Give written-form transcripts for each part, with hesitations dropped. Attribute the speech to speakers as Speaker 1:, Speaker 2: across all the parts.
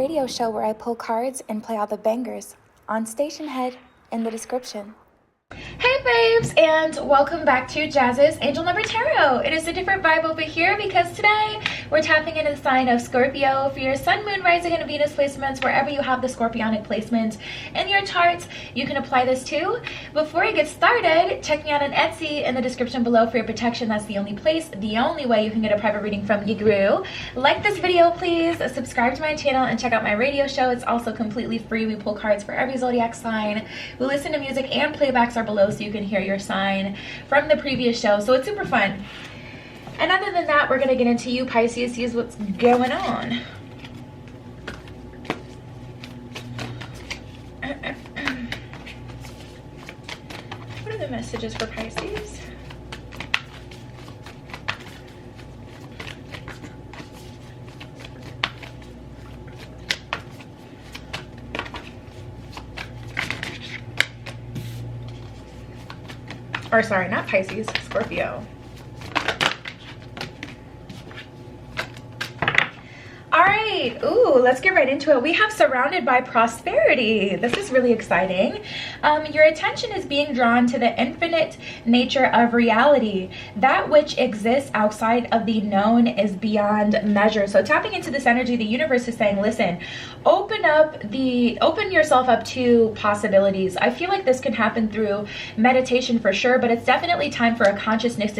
Speaker 1: radio show where I pull cards and play all the bangers on Stationhead in the description.
Speaker 2: Hey babes, and welcome back to Jazz's Angel Number Tarot. It is a different vibe over here because today we're tapping into the sign of Scorpio for your Sun, Moon, Rising, and Venus placements. Wherever you have the Scorpionic placement in your charts, you can apply this to. Before I get started, check me out on Etsy in the description below for your protection. That's the only place, the only way you can get a private reading from your guru. Like this video, please. Subscribe to my channel and check out my radio show. It's also completely free. We pull cards for every zodiac sign. We listen to music and playbacks are below so you can hear your sign from the previous show, so it's super fun. And other than that, we're going to get into you Pisces, see what's going on. What are the messages for Pisces? Or sorry, not Pisces, Scorpio. All right, ooh, let's get right into it. We have surrounded by prosperity. This is really exciting. Your attention is being drawn to the infinite nature of reality. That which exists outside of the known is beyond measure. So tapping into this energy, the universe is saying, listen, open yourself up to possibilities. I feel like this can happen through meditation for sure, but it's definitely time for a consciousness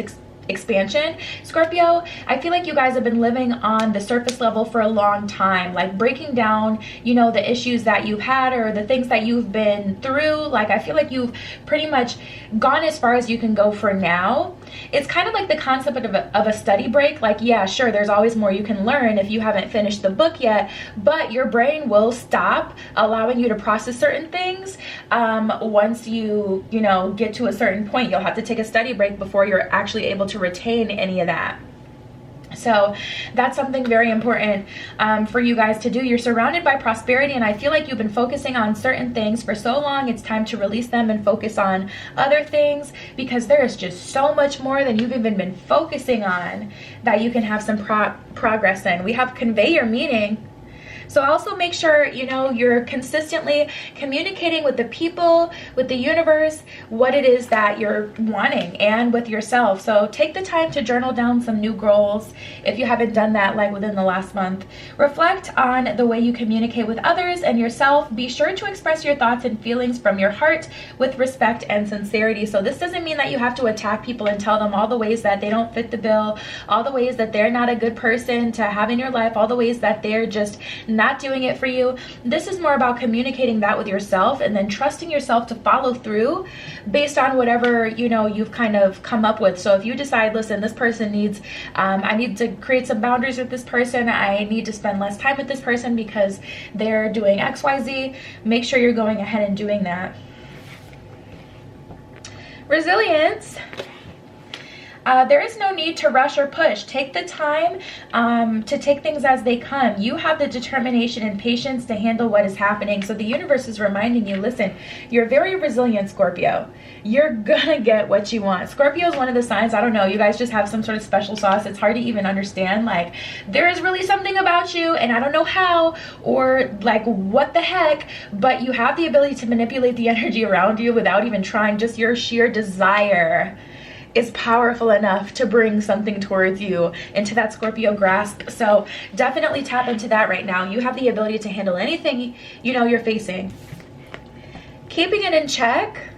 Speaker 2: expansion. Scorpio, I feel like you guys have been living on the surface level for a long time, like breaking down, you know, the issues that you've had or the things that you've been through. Like, I feel like you've pretty much gone as far as you can go for now. It's kind of like the concept of a study break. Like, yeah, sure, there's always more you can learn if you haven't finished the book yet, but your brain will stop allowing you to process certain things. Once you know, get to a certain point, you'll have to take a study break before you're actually able to retain any of that. So that's something very important for you guys to do. You're surrounded by prosperity, and I feel like you've been focusing on certain things for so long. It's time to release them and focus on other things, because there is just so much more than you've even been focusing on that you can have some progress in. We have convey your meaning. So also make sure, you know, you're consistently communicating with the people, with the universe, what it is that you're wanting, and with yourself. So take the time to journal down some new goals if you haven't done that, like within the last month. Reflect on the way you communicate with others and yourself. Be sure to express your thoughts and feelings from your heart with respect and sincerity. So this doesn't mean that you have to attack people and tell them all the ways that they don't fit the bill, all the ways that they're not a good person to have in your life, all the ways that they're just not doing it for you. This is more about communicating that with yourself and then trusting yourself to follow through based on whatever, you know, you've kind of come up with. So if you decide, listen, this person needs, I need to create some boundaries with this person, I need to spend less time with this person because they're doing XYZ, make sure you're going ahead and doing that. Resilience. There is no need to rush or push. Take the time to take things as they come. You have the determination and patience to handle what is happening. So the universe is reminding you, listen, you're very resilient, Scorpio. You're gonna get what you want. Scorpio is one of the signs, I don't know, you guys just have some sort of special sauce. It's hard to even understand. Like, there is really something about you, and I don't know how or like what the heck, but you have the ability to manipulate the energy around you without even trying. Just your sheer desire is powerful enough to bring something towards you into that Scorpio grasp. So definitely tap into that right now. You have the ability to handle anything, you know, you're facing. Keeping it in check.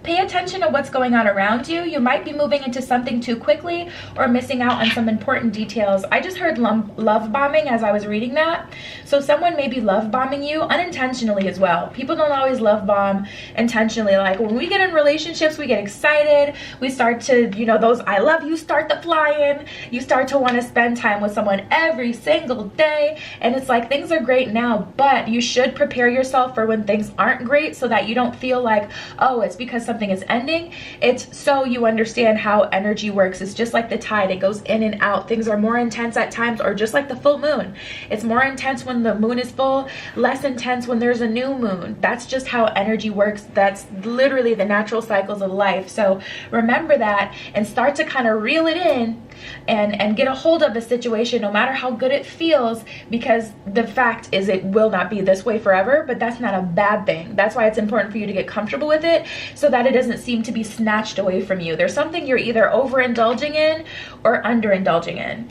Speaker 2: Pay attention to what's going on around you. You might be moving into something too quickly or missing out on some important details. I just heard love bombing as I was reading that. So someone may be love bombing you unintentionally as well. People don't always love bomb intentionally. Like, when we get in relationships, we get excited. We start to, you know, those I love you start to fly in. You start to want to spend time with someone every single day. And it's like, things are great now, but you should prepare yourself for when things aren't great so that you don't feel like, oh, it's because something is ending. It's so you understand how energy works. It's just like the tide, it goes in and out. Things are more intense at times, or just like the full moon. It's more intense when the moon is full, less intense when there's a new moon. That's just how energy works. That's literally the natural cycles of life. So remember that and start to kind of reel it in and get a hold of a situation, no matter how good it feels, because the fact is it will not be this way forever. But that's not a bad thing. That's why it's important for you to get comfortable with it, so that it doesn't seem to be snatched away from you. There's something you're either overindulging in or underindulging in.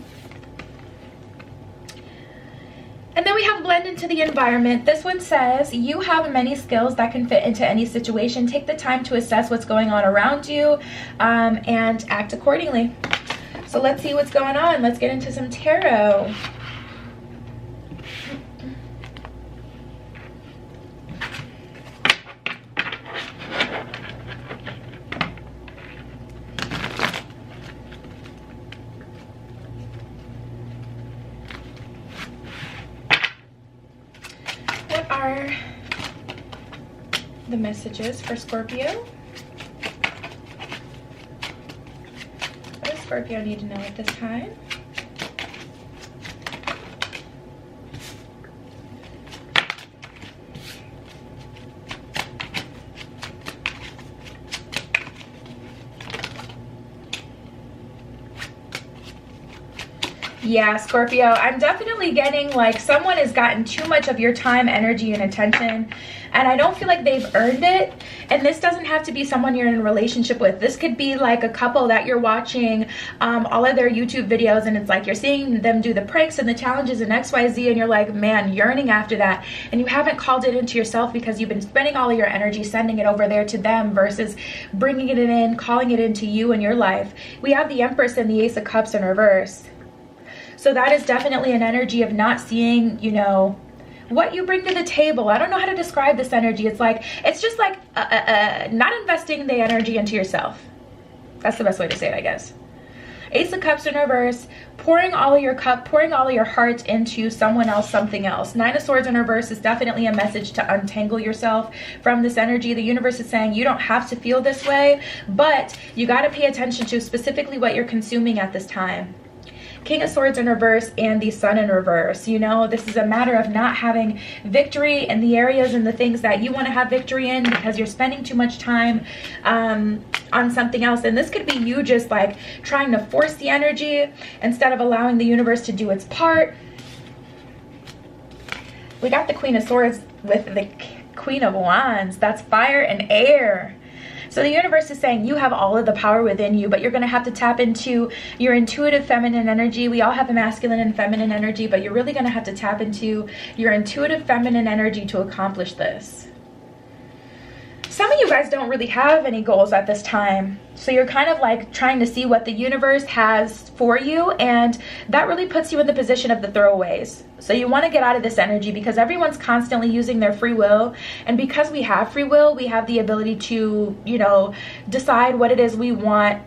Speaker 2: And then we have blend into the environment. This one says, you have many skills that can fit into any situation. Take the time to assess what's going on around you, and act accordingly. So let's see what's going on. Let's get into some tarot. What are the messages for Scorpio? What does Scorpio need to know at this time? Yeah, Scorpio, I'm definitely getting like someone has gotten too much of your time, energy, and attention, and I don't feel like they've earned it. And this doesn't have to be someone you're in a relationship with. This could be like a couple that you're watching all of their YouTube videos, and it's like you're seeing them do the pranks and the challenges and XYZ, and you're like, man, yearning after that, and you haven't called it into yourself because you've been spending all of your energy sending it over there to them versus bringing it in, calling it into you and your life. We have the Empress and the Ace of Cups in reverse. So that is definitely an energy of not seeing, you know, what you bring to the table. I don't know how to describe this energy. It's like, it's just like not investing the energy into yourself. That's the best way to say it, I guess. Ace of Cups in reverse, pouring all of your cup, pouring all of your heart into someone else, something else. Nine of Swords in reverse is definitely a message to untangle yourself from this energy. The universe is saying you don't have to feel this way, but you got to pay attention to specifically what you're consuming at this time. King of Swords in reverse and the Sun in reverse. You know, this is a matter of not having victory in the areas and the things that you want to have victory in because you're spending too much time on something else. And this could be you just like trying to force the energy instead of allowing the universe to do its part. We got the Queen of Swords with the Queen of Wands. That's fire and air. So the universe is saying you have all of the power within you, but you're going to have to tap into your intuitive feminine energy. We all have a masculine and feminine energy, but you're really going to have to tap into your intuitive feminine energy to accomplish this. Some of you guys don't really have any goals at this time. So you're kind of like trying to see what the universe has for you, and that really puts you in the position of the throwaways. So you want to get out of this energy because everyone's constantly using their free will, and because we have free will, we have the ability to, you know, decide what it is we want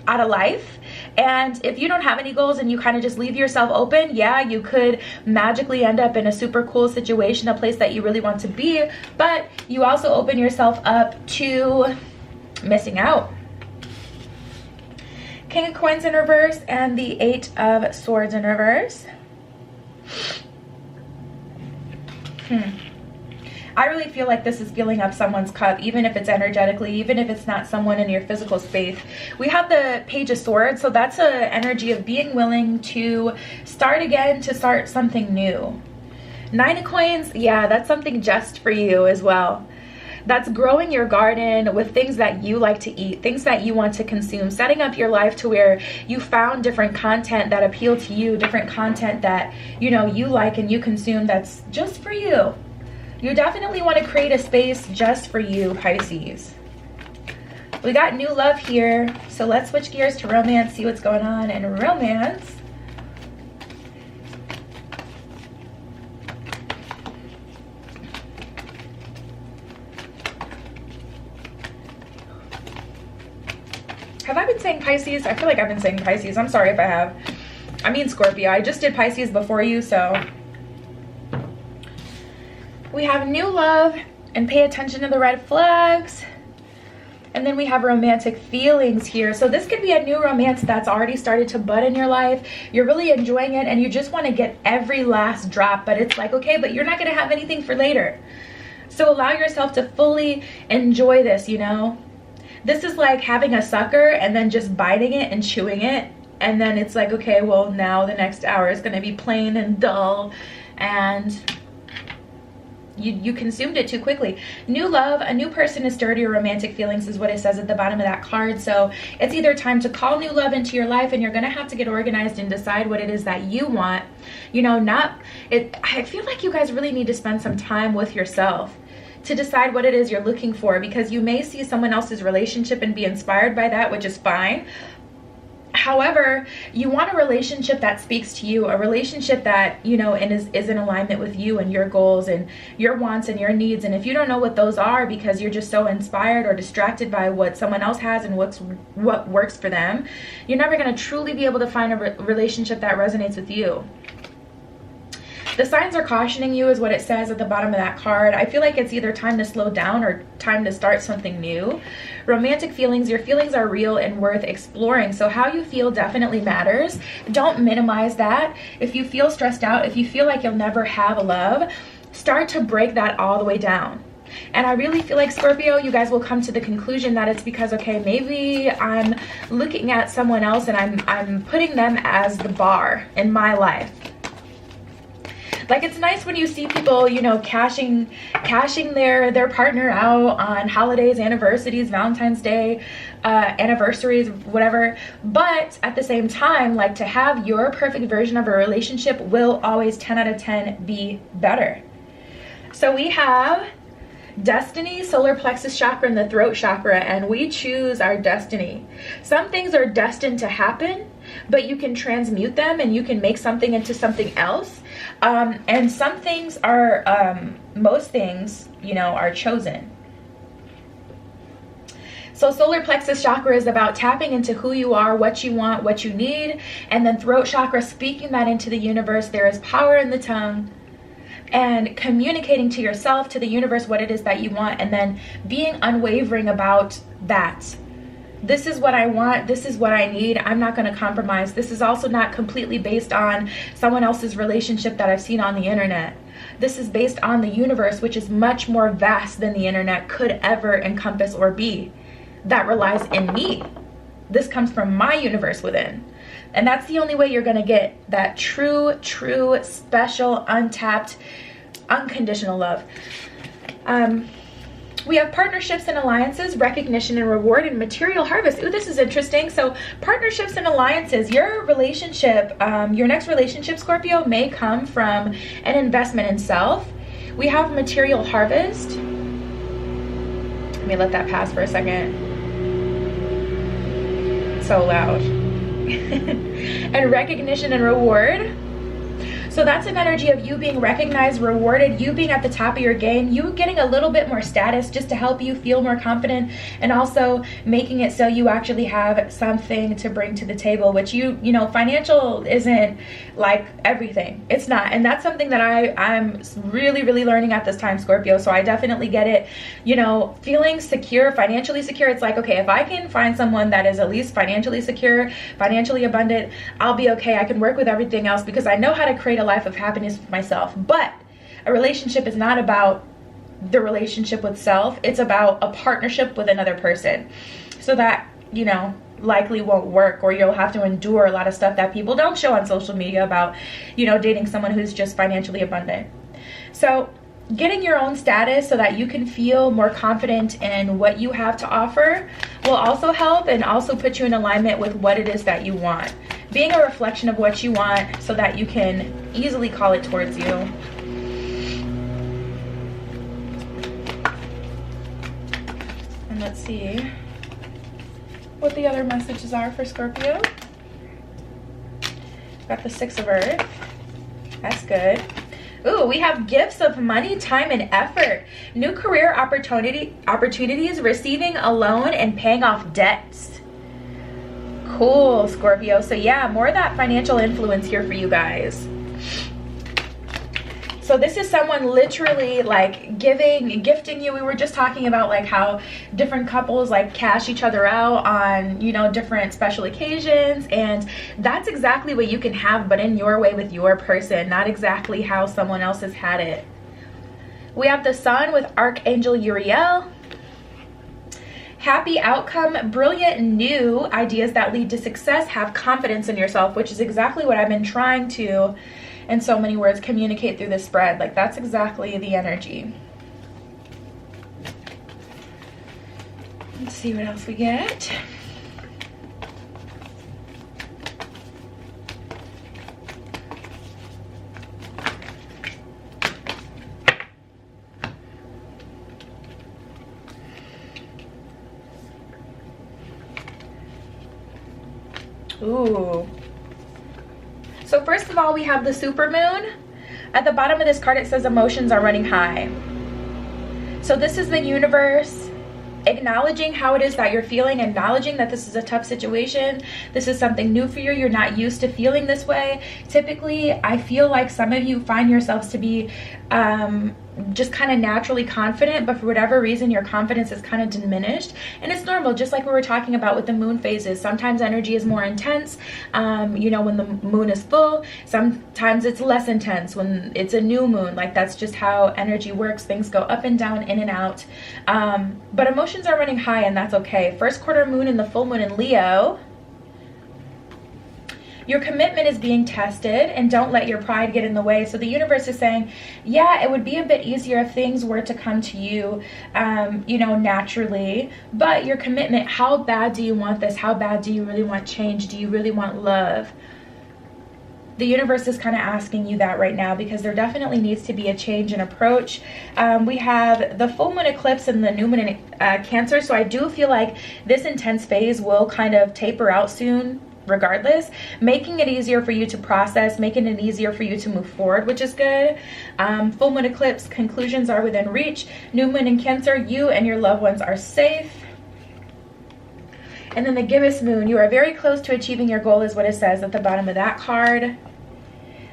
Speaker 2: out of life. And if you don't have any goals and you kind of just leave yourself open, yeah, you could magically end up in a super cool situation, a place that you really want to be, but you also open yourself up to missing out. King of Coins in reverse and the Eight of Swords in reverse. I really feel like this is filling up someone's cup, even if it's energetically, even if it's not someone in your physical space. We have the Page of Swords, so that's an energy of being willing to start again, to start something new. Nine of Coins, yeah, that's something just for you as well. That's growing your garden with things that you like to eat, things that you want to consume, setting up your life to where you found different content that appeal to you, different content that, you know, you like and you consume that's just for you. You definitely want to create a space just for you, Pisces. We got new love here, so let's switch gears to romance, see what's going on in romance. Have I been saying Pisces? I feel like I've been saying Pisces. I'm sorry if I have. I mean Scorpio. I just did Pisces before you, so. We have new love and pay attention to the red flags. And then we have romantic feelings here. So this could be a new romance that's already started to bud in your life. You're really enjoying it and you just want to get every last drop. But it's like, okay, but you're not going to have anything for later. So allow yourself to fully enjoy this, you know. This is like having a sucker and then just biting it and chewing it and then it's like, okay, well, now the next hour is going to be plain and dull, and you consumed it too quickly. New love, a new person has stirred your romantic feelings is what it says at the bottom of that card. So it's either time to call new love into your life, and you're going to have to get organized and decide what it is that you want. You know, I feel like you guys really need to spend some time with yourself to decide what it is you're looking for, because you may see someone else's relationship and be inspired by that, which is fine. However, you want a relationship that speaks to you, a relationship that, you know, and is in alignment with you and your goals and your wants and your needs. And if you don't know what those are because you're just so inspired or distracted by what someone else has and what works for them, you're never going to truly be able to find a relationship that resonates with you. The signs are cautioning you is what it says at the bottom of that card. I feel like it's either time to slow down or time to start something new. Romantic feelings, your feelings are real and worth exploring. So how you feel definitely matters. Don't minimize that. If you feel stressed out, if you feel like you'll never have a love, start to break that all the way down. And I really feel like, Scorpio, you guys will come to the conclusion that it's because, okay, maybe I'm looking at someone else and I'm putting them as the bar in my life. Like, it's nice when you see people, you know, cashing their partner out on holidays, anniversaries, Valentine's Day, anniversaries, whatever. But at the same time, like, to have your perfect version of a relationship will always 10 out of 10 be better. So we have destiny, solar plexus chakra, and the throat chakra, and we choose our destiny. Some things are destined to happen, but you can transmute them and you can make something into something else. And some things are, most things, you know, are chosen. So solar plexus chakra is about tapping into who you are, what you want, what you need. And then throat chakra, speaking that into the universe. There is power in the tongue. And communicating to yourself, to the universe, what it is that you want. And then being unwavering about that. This is what I want. This is what I need. I'm not going to compromise. This is also not completely based on someone else's relationship that I've seen on the internet. This is based on the universe, which is much more vast than the internet could ever encompass or be. That relies in me. This comes from my universe within. And that's the only way you're going to get that true, special, untapped, unconditional love. We have partnerships and alliances, recognition and reward, and material harvest. Ooh, this is interesting. So partnerships and alliances, your relationship, your next relationship, Scorpio, may come from an investment in self. We have material harvest. Let me let that pass for a second. So loud. And recognition and reward. So that's an energy of you being recognized, rewarded, you being at the top of your game, you getting a little bit more status just to help you feel more confident, and also making it so you actually have something to bring to the table, which you know, financial isn't like everything. It's not. And that's something that I'm really learning at this time, Scorpio. So I definitely get it. You know, feeling secure, financially secure. It's like, okay, if I can find someone that is at least financially secure, financially abundant, I'll be okay. I can work with everything else because I know how to create a life of happiness with myself. But a relationship is not about the relationship with self. It's about a partnership with another person. So that, you know, likely won't work, or you'll have to endure a lot of stuff that people don't show on social media about, you know, dating someone who's just financially abundant. So getting your own status so that you can feel more confident in what you have to offer will also help, and also put you in alignment with what it is that you want. Being a reflection of what you want so that you can easily call it towards you. And let's see what the other messages are for Scorpio. Got the Six of Earth. That's good. Ooh, we have gifts of money, time, and effort. New career opportunities, receiving a loan, and paying off debts. Cool, Scorpio. So yeah, more of that financial influence here for you guys. So this is someone literally like gifting you. We were just talking about like how different couples like cash each other out on, you know, different special occasions, and that's exactly what you can have, but in your way with your person, not exactly how someone else has had it. We have the Sun with Archangel Uriel. happy outcome, brilliant new ideas that lead to success, have confidence in yourself, which is exactly what I've been trying to, in so many words, communicate through this spread. Like, that's exactly the energy. Let's see what else we get. Ooh. So first of all, we have the supermoon. At the bottom of this card, it says emotions are running high. So this is the universe acknowledging how it is that you're feeling, acknowledging that this is a tough situation. This is something new for you. You're not used to feeling this way. Typically, I feel like some of you find yourselves to be just kind of naturally confident, but for whatever reason your confidence is kind of diminished, and it's normal. Just like we were talking about with the moon phases, sometimes energy is more intense you know, when the moon is full. Sometimes it's less intense when it's a new moon. Like, that's just how energy works. Things go up and down, in and out, but emotions are running high, and that's okay. First quarter moon and the full moon in Leo. Your commitment is being tested, and don't let your pride get in the way. So the universe is saying, yeah, it would be a bit easier if things were to come to you, you know, naturally. But your commitment, how bad do you want this? How bad do you really want change? Do you really want love? The universe is kind of asking you that right now, because there definitely needs to be a change in approach. We have the full moon eclipse and the new moon in Cancer. So I do feel like this intense phase will kind of taper out soon, regardless, making it easier for you to process, making it easier for you to move forward, which is good. Full moon eclipse, conclusions are within reach. New moon in Cancer, you and your loved ones are safe. And then the gibbous moon, you are very close to achieving your goal, is what it says at the bottom of that card.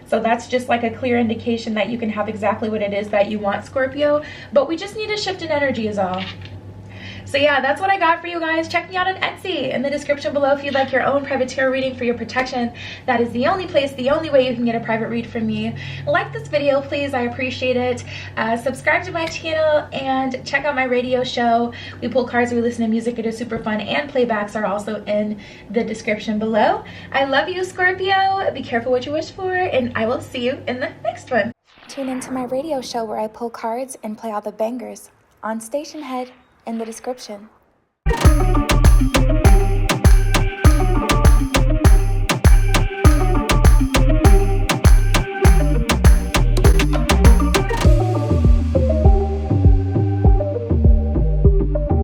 Speaker 2: So that's just like a clear indication that you can have exactly what it is that you want, Scorpio, but we just need a shift in energy is all. So yeah, that's what I got for you guys. Check me out on Etsy in the description below if you'd like your own private tarot reading for your protection. That is the only place, the only way you can get a private read from me. Like this video, please. I appreciate it. Subscribe to my channel and check out my radio show. We pull cards, we listen to music. It is super fun, and playbacks are also in the description below. I love you, Scorpio. Be careful what you wish for, and I will see you in the next one.
Speaker 1: Tune into my radio show where I pull cards and play all the bangers on Stationhead in the description.